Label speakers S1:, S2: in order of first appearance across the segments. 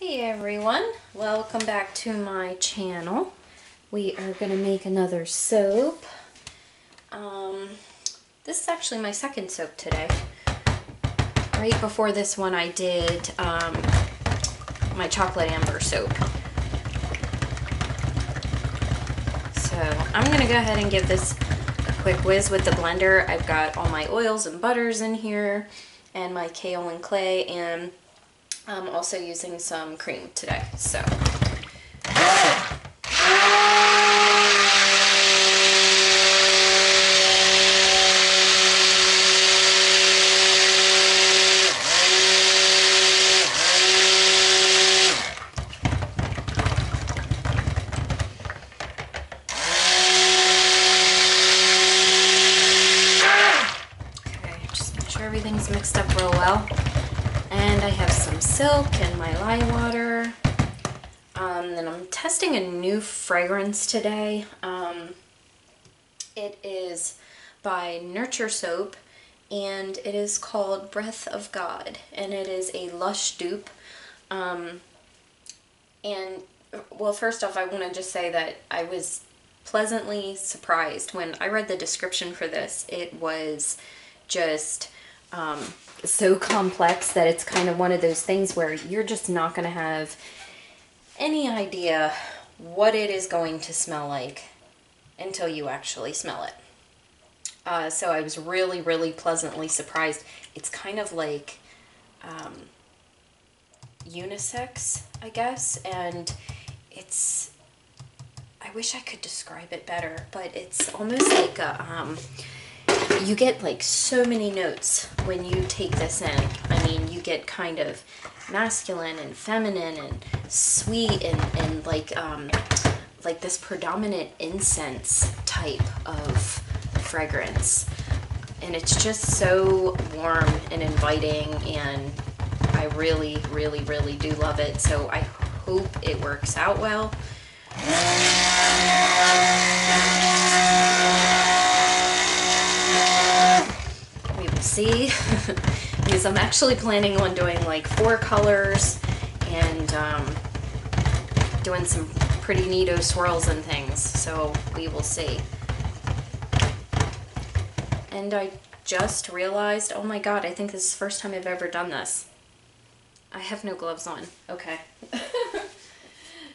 S1: Hey everyone, welcome back to my channel. We are going to make another soap. This is actually my second soap today. Right before this one I did my chocolate amber soap. So I'm going to go ahead and give this a quick whiz with the blender. I've got all my oils and butters in here and my kale and clay, and I'm also using some cream today, so. Okay, just make sure everything's mixed up real well. And I have some silk and my lye water. And I'm testing a new fragrance today. It is by Nurture Soap, and it is called Breath of God, and it is a Lush dupe. And well, first off, I want to just say that I was pleasantly surprised when I read the description for this. It was just so complex that it's kind of one of those things where you're just not going to have any idea what it is going to smell like until you actually smell it. So I was really, really pleasantly surprised. It's kind of like unisex, I guess, and it's, I wish I could describe it better, but it's almost like a, you get like so many notes when you take this in. I mean, you get kind of masculine and feminine and sweet and like this predominant incense type of fragrance. And it's just so warm and inviting, and I really, really, really do love it. So I hope it works out well. We will see. Because I'm actually planning on doing like 4 colors and doing some pretty neato swirls and things, so we will see. And I just realized, oh my god, I think this is the first time I've ever done this. I have no gloves on. Okay.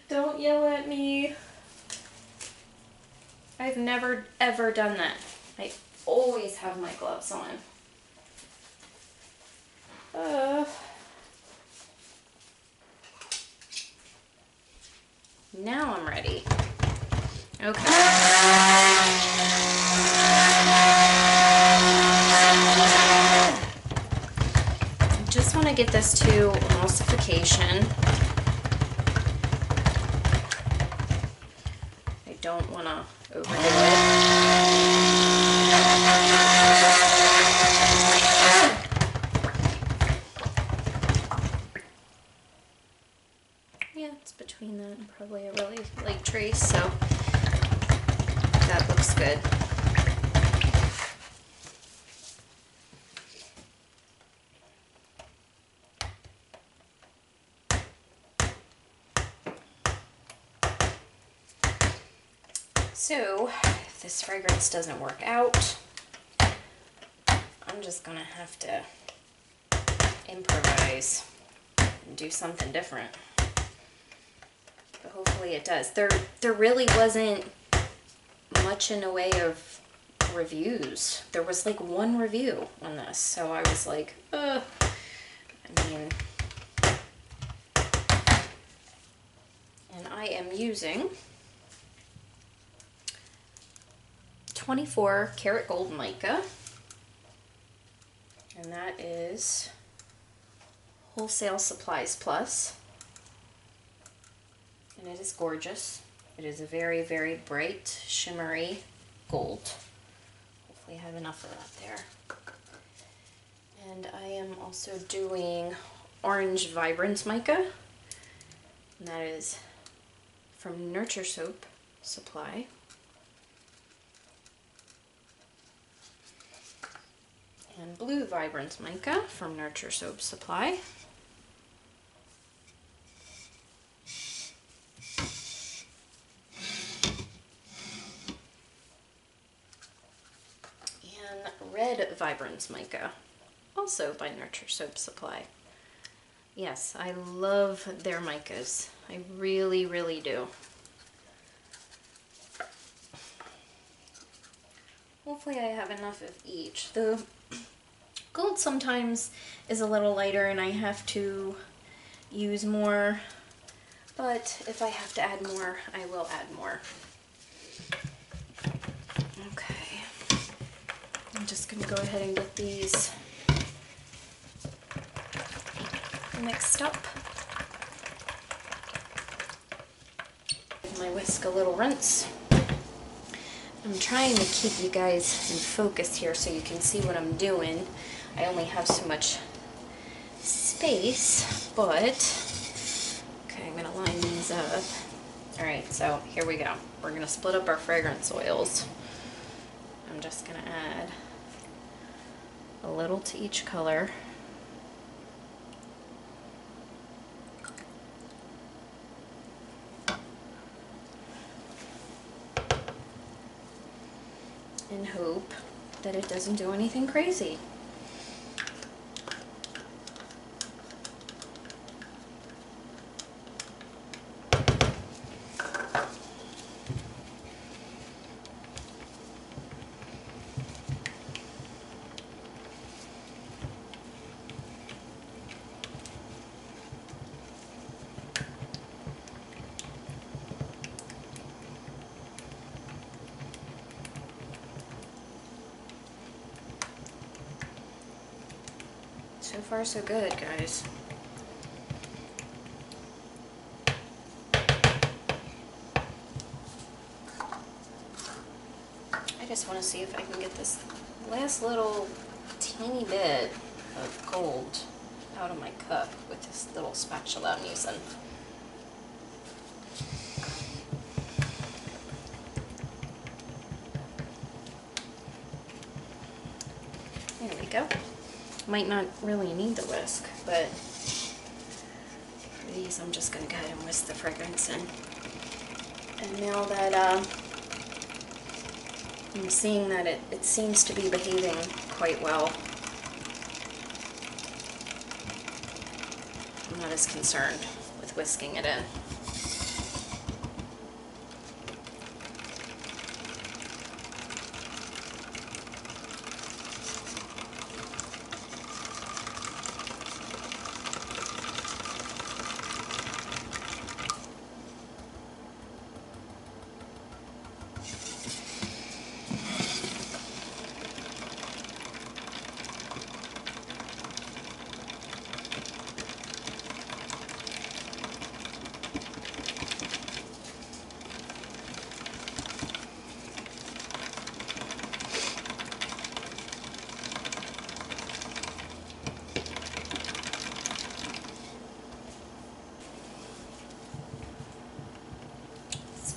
S1: Don't yell at me. I've never ever done that. I always have my gloves on. Now I'm ready. Okay. I just want to get this to emulsification. I don't want to overdo it. Yeah, it's between that and probably a really light trace, so that looks good. So, if this fragrance doesn't work out, I'm just gonna have to improvise and do something different. But hopefully it does. There really wasn't much in the way of reviews. There was like 1 review on this, so I was like, I mean, and I am using 24 karat gold mica, and that is Wholesale Supplies Plus, and it is gorgeous. It is a very, very bright, shimmery gold. Hopefully I have enough of that there. And I am also doing Orange Vibrance Mica, and that is from Nurture Soap Supply. And Blue Vibrance Mica from Nurture Soap Supply. Vibrance Mica, also by Nurture Soap Supply. Yes, I love their micas. I really, really do. Hopefully I have enough of each. The gold sometimes is a little lighter and I have to use more, but if I have to add more, I will add more. Okay, I'm just gonna go ahead and get these mixed up. Give my whisk a little rinse. I'm trying to keep you guys in focus here so you can see what I'm doing. I only have so much space, but okay, I'm gonna line these up. All right, so here we go. We're gonna split up our fragrance oils. I'm just gonna add a little to each color. And hope that it doesn't do anything crazy. So far, so good, guys. I just want to see if I can get this last little teeny bit of gold out of my cup with this little spatula I'm using. There we go. Might not really need the whisk, but for these I'm just going to go ahead and whisk the fragrance in. And now that I'm seeing that it seems to be behaving quite well, I'm not as concerned with whisking it in.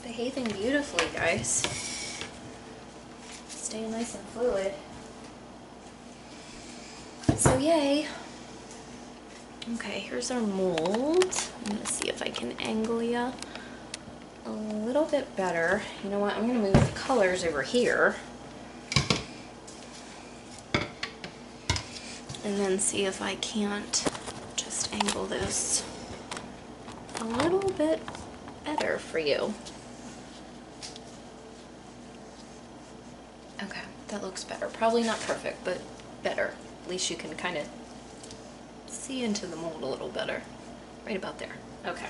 S1: Behaving beautifully, guys. Staying nice and fluid. So yay. Okay, here's our mold. I'm gonna see if I can angle ya a little bit better. You know what? I'm gonna move the colors over here. And then see if I can't just angle this a little bit better for you. Okay, that looks better. Probably not perfect, but better. At least you can kind of see into the mold a little better. Right about there. Okay.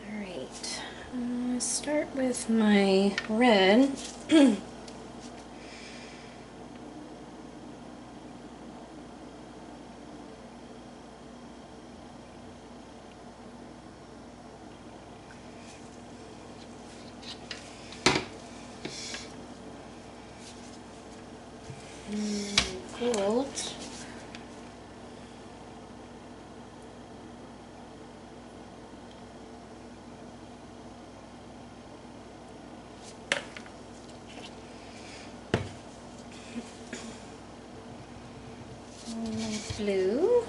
S1: All right. I'm gonna start with my red. Gold. Blue.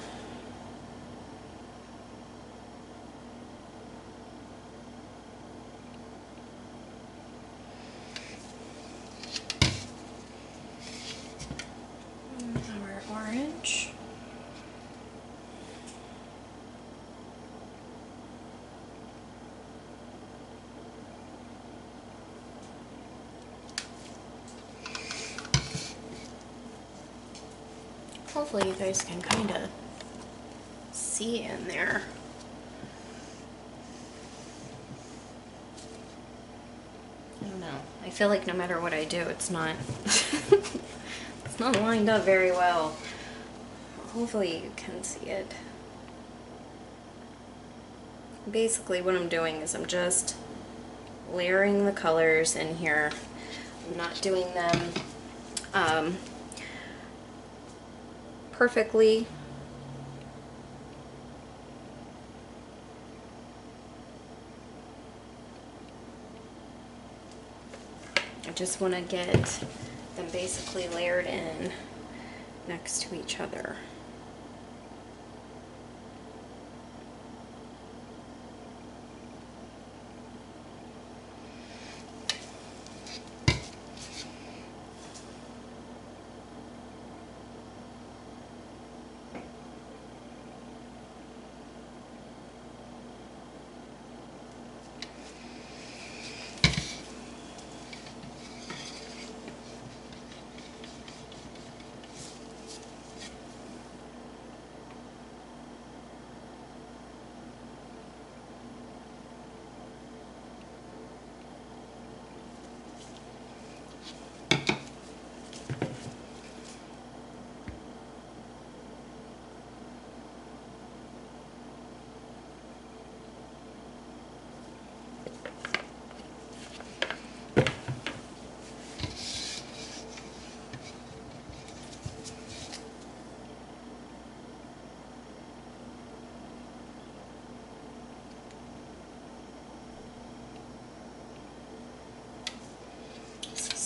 S1: Hopefully you guys can kind of see in there. I don't know. I feel like no matter what I do, it's not it's not lined up very well. Hopefully you can see it. Basically what I'm doing is I'm just layering the colors in here. I'm not doing them perfectly. I just want to get them basically layered in next to each other.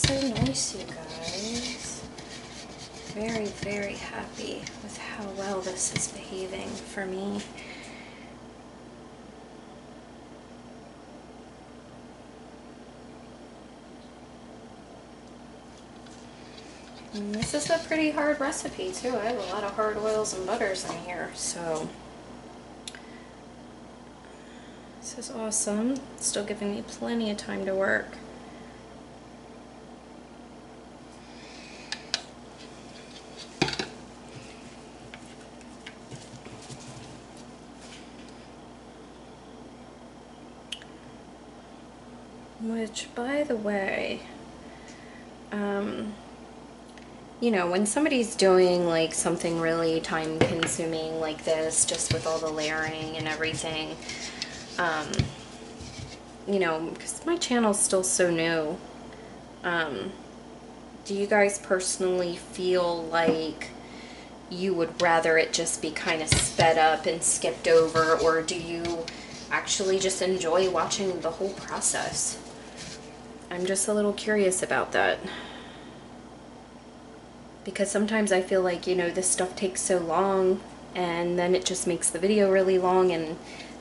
S1: So nice, you guys. Very, very happy with how well this is behaving for me. And this is a pretty hard recipe too. I have a lot of hard oils and butters in here, so this is awesome. Still giving me plenty of time to work. Which, by the way, you know, when somebody's doing like something really time consuming like this, just with all the layering and everything, you know, because my channel's still so new, do you guys personally feel like you would rather it just be kind of sped up and skipped over, or do you actually just enjoy watching the whole process? I'm just a little curious about that. Because sometimes I feel like, you know, this stuff takes so long and then it just makes the video really long, and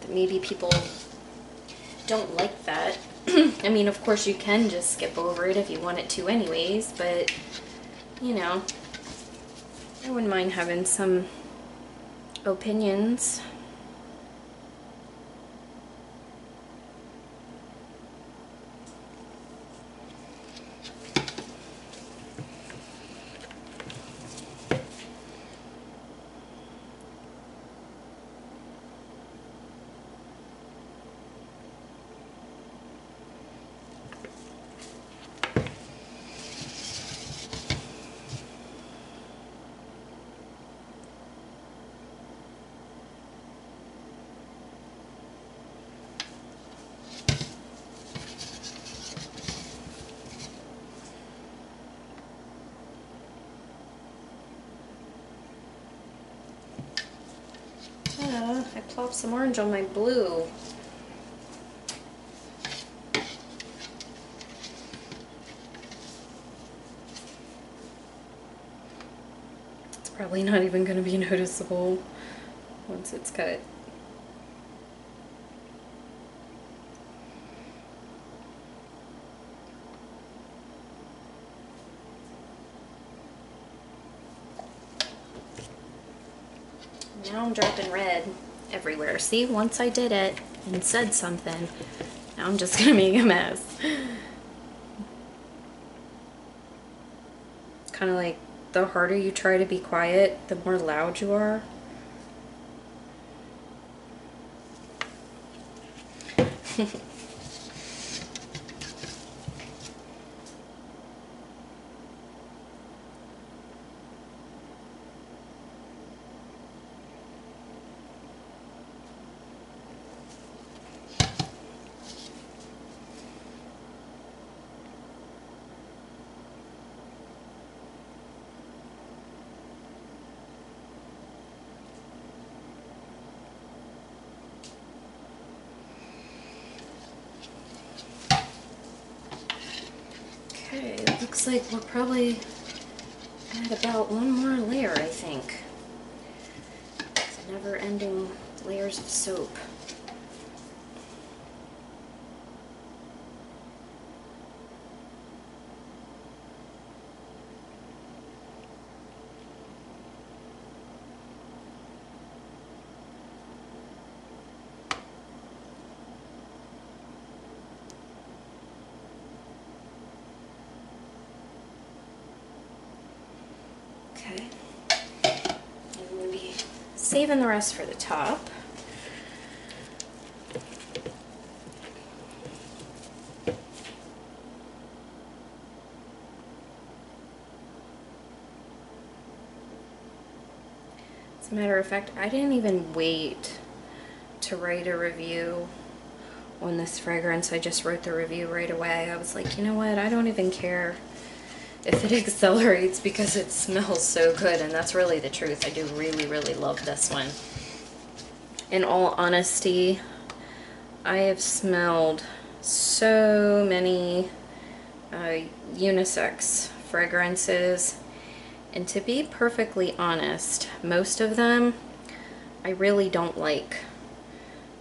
S1: maybe people don't like that. I mean, of course you can just skip over it if you want it to anyways, but, you know, I wouldn't mind having some opinions. I plopped some orange on my blue. It's probably not even going to be noticeable once it's cut. Now I'm dropping red everywhere. See, once I did it and said something, now I'm just gonna make a mess. It's kind of like the harder you try to be quiet, the more loud you are. Okay, it looks like we're probably at about one more layer, I think. It's never-ending layers of soap. Okay, I'm going to be saving the rest for the top. As a matter of fact, I didn't even wait to write a review on this fragrance. I just wrote the review right away. I was like, you know what, I don't even care if it accelerates because it smells so good, and that's really the truth. I do really, really love this one. In all honesty, I have smelled so many unisex fragrances, and to be perfectly honest, most of them I really don't like.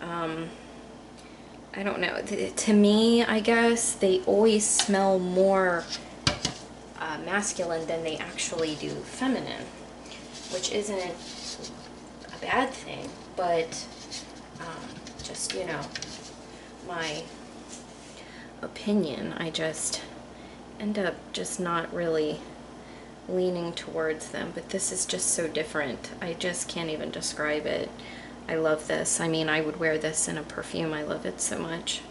S1: I don't know, to me, I guess, they always smell more masculine than they actually do feminine, which isn't a bad thing, but just, you know, my opinion, I just end up just not really leaning towards them. But this is just so different. I just can't even describe it. I love this. I mean, I would wear this in a perfume. I love it so much.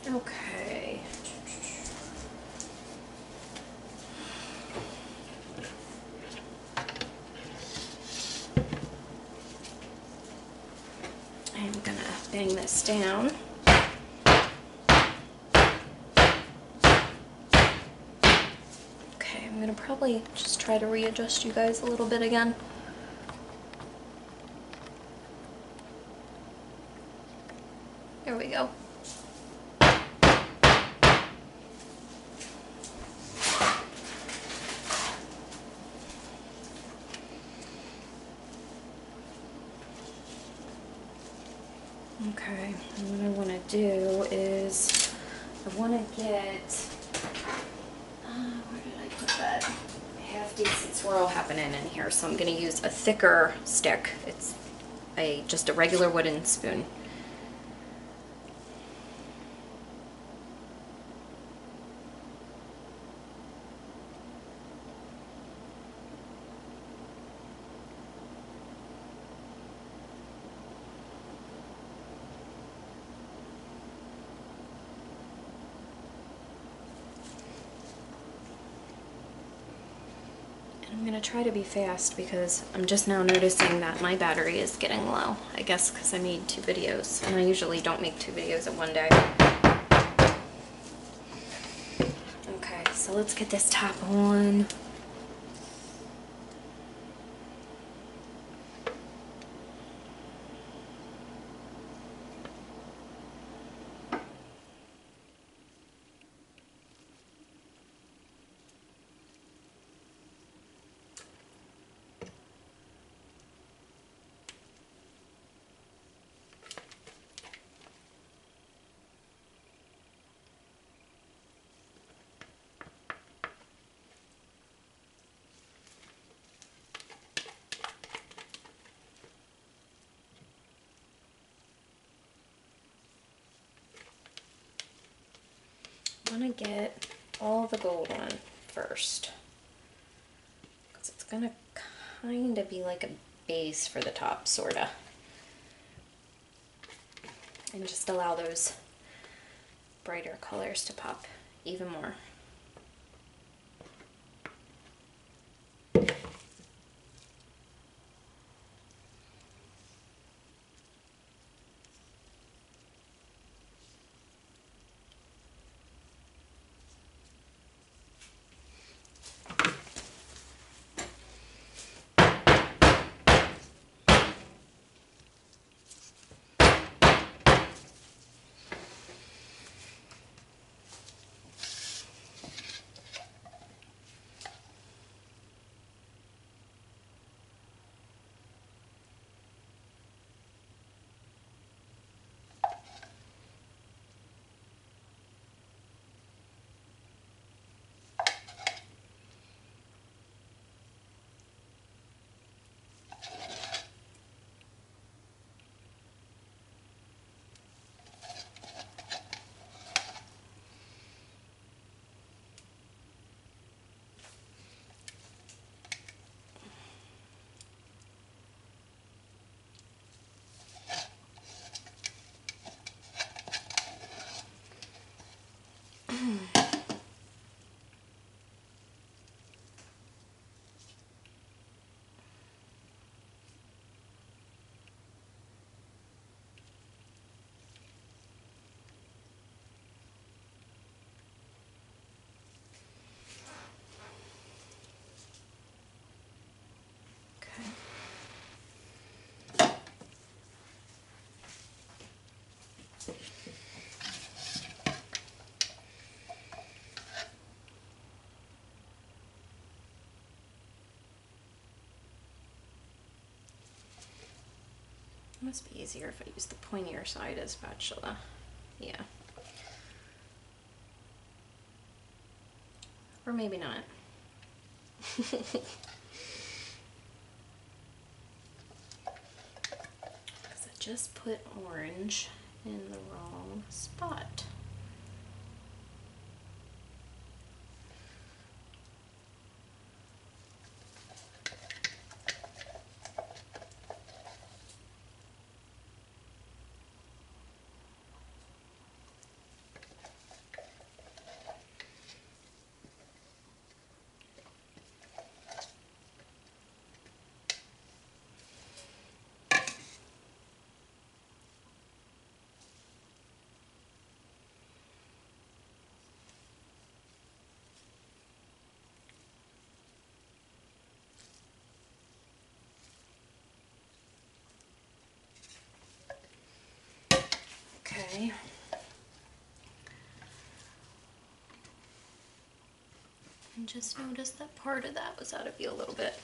S1: Okay. I'm gonna bang this down. Okay, I'm gonna probably just try to readjust you guys a little bit again. There we go. Okay, and what I want to do is I want to get, where did I put that? I have decent swirl happening in here, so I'm going to use a thicker stick. It's just a regular wooden spoon. I'm going to try to be fast because I'm just now noticing that my battery is getting low. I guess because I made 2 videos, and I usually don't make 2 videos in one day. Okay, so let's get this top on. want to get all the gold on first, because it's going to kind of be like a base for the top, sort of. And just allow those brighter colors to pop even more. It must be easier if I use the pointier side as spatula. Yeah. Or maybe not. Because I just put orange in the wrong spot. Okay. And just notice that part of that was out of view a little bit.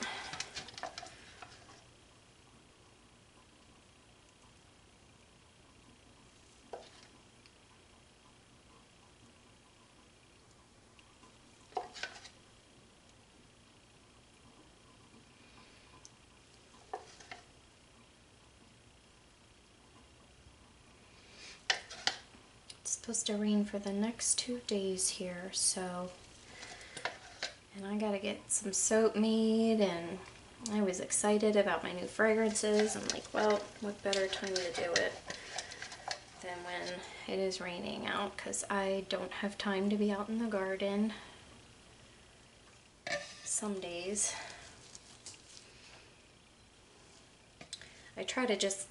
S1: It's supposed to rain for the next 2 days here, so, and I gotta get some soap made, and I was excited about my new fragrances. I'm like, well, what better time to do it than when it is raining out, because I don't have time to be out in the garden some days. I try to just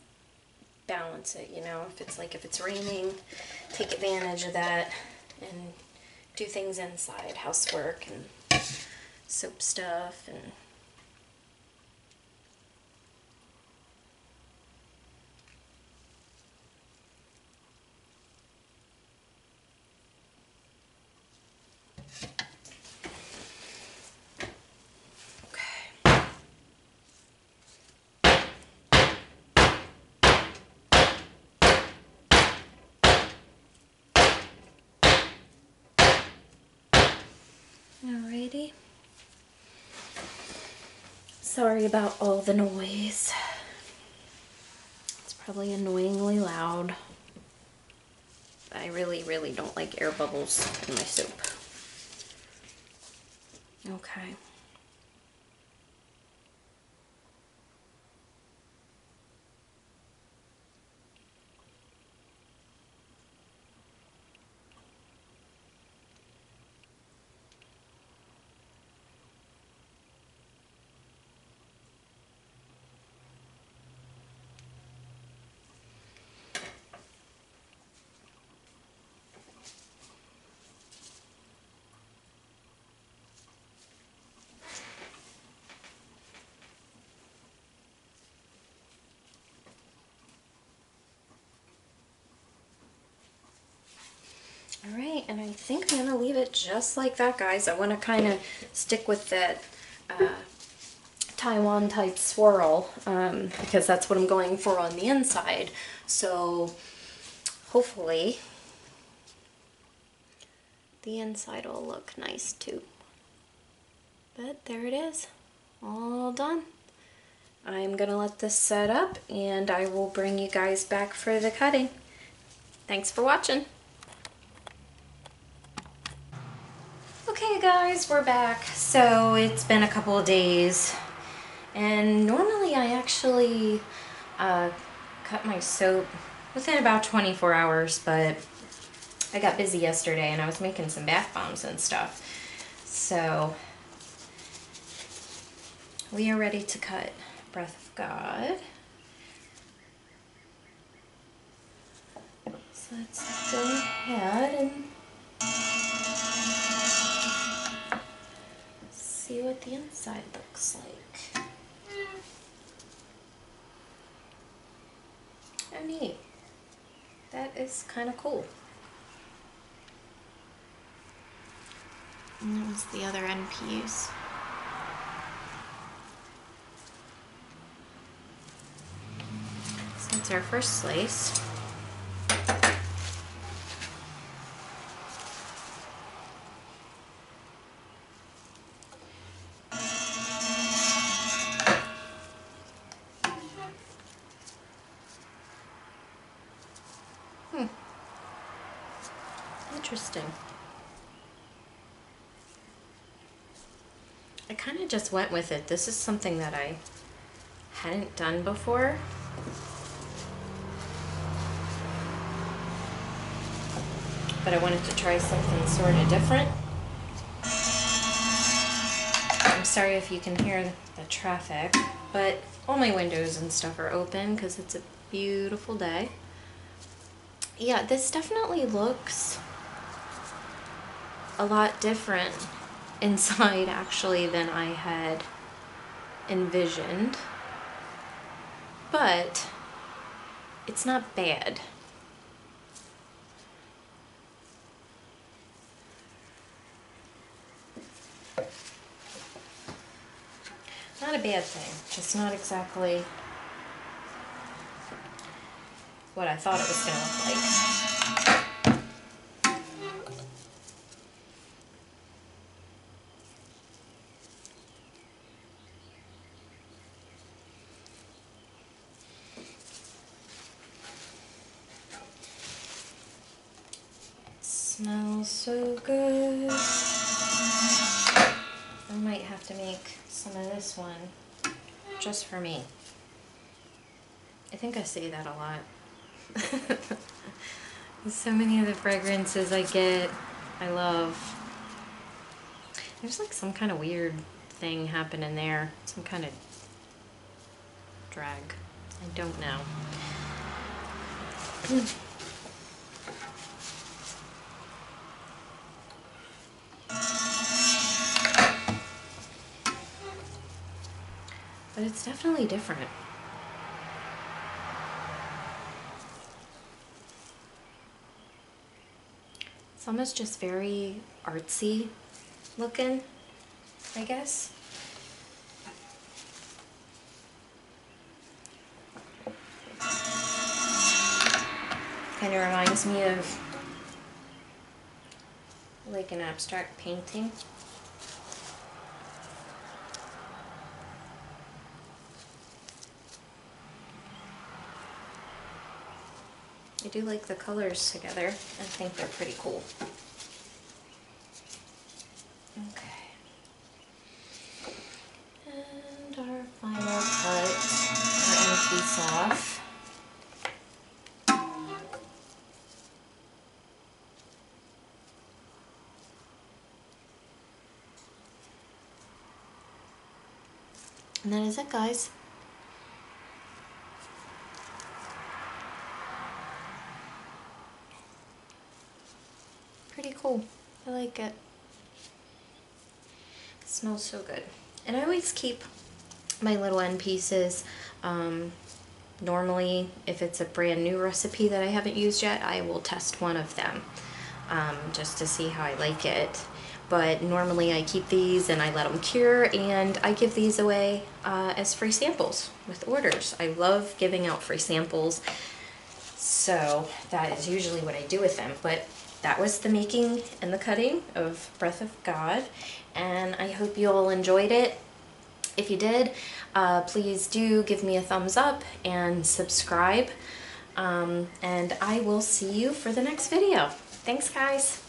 S1: balance it, you know, if it's raining, take advantage of that and do things inside, housework and soap stuff and alrighty. Sorry about all the noise. It's probably annoyingly loud, but I really, really don't like air bubbles in my soap. Okay. All right, and I think I'm gonna leave it just like that, guys. I wanna kind of stick with that Taiwan type swirl because that's what I'm going for on the inside. So hopefully the inside will look nice too. But there it is, all done. I'm gonna let this set up and I will bring you guys back for the cutting. Thanks for watching. Okay guys, we're back. So it's been a couple of days and normally I actually cut my soap within about 24 hours, but I got busy yesterday and I was making some bath bombs and stuff. So we are ready to cut Breath of God. So let's go ahead and see what the inside looks like. Oh, neat. That is kind of cool. And that was the other end piece. So it's our first slice. Interesting. I kind of just went with it. This is something that I hadn't done before. But I wanted to try something sort of different. I'm sorry if you can hear the traffic, but all my windows and stuff are open because it's a beautiful day. Yeah, this definitely looks a lot different inside actually than I had envisioned, but it's not bad. Not a bad thing, just not exactly what I thought it was going to look like. Smells so good. I might have to make some of this one just for me. I think I say that a lot. So many of the fragrances I get, I love. There's like some kind of weird thing happening there. Some kind of drag. I don't know. But it's definitely different. It's almost just very artsy looking, I guess. Kind of reminds me of like an abstract painting. I do like the colors together. I think they're pretty cool. Okay. And our final cut, our end piece off. And that is it, guys. Pretty cool. I like it. It smells so good. And I always keep my little end pieces. Normally, if it's a brand new recipe that I haven't used yet, I will test one of them just to see how I like it. But normally I keep these and I let them cure, and I give these away as free samples with orders. I love giving out free samples, so that is usually what I do with them. But that was the making and the cutting of Breath of God, and I hope you all enjoyed it. If you did, please do give me a thumbs up and subscribe, and I will see you for the next video. Thanks, guys.